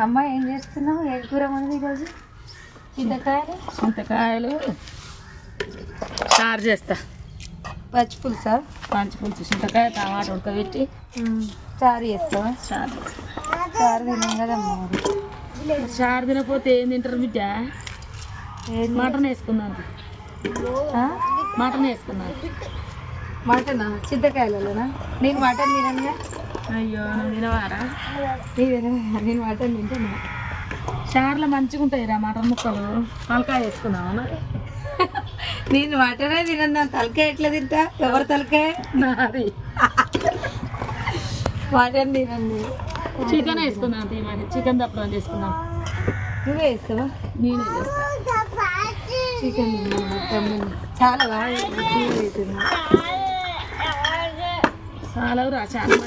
అమ్మ ఏం చేస్తున్నావు? ఏం కూర ఉంది ఈరోజు? చింతకాయలు చారు చేస్తా. పచ్చి పులుసా? మంచి పులుసు, చింతకాయ టమాటా ఉడకబెట్టి చారు చేస్తావా? చారు చారు తిన్నాం కదమ్మా. చారు తినకపోతే ఏం తింటారు బిడ్డ? మటన్ వేసుకున్నాను. మటన్ వేసుకున్నాను. మటనా? చింతకాయలలోనా? నేను మటన్ తిననుగా. అయ్యో నువ్వు తినవారా? నేను మటన్ తింటాను. చారులో మంచిగా ఉంటాయి రా మటన్ ముక్కలు. తలకాయ వేసుకున్నావా మరి? నేను మటనే తినను. తలకాయ ఎట్లా తింటా? ఎవరు తలకాయ? నాది. మటన్ తినండి. చికెన్ వేసుకున్నాను. మరి చికెన్ తప్పడం చేసుకున్నాం. నువ్వే వేస్తావా? నేనే చేస్తా. చికెన్ చాలా బాగా చాలా చాలా మంది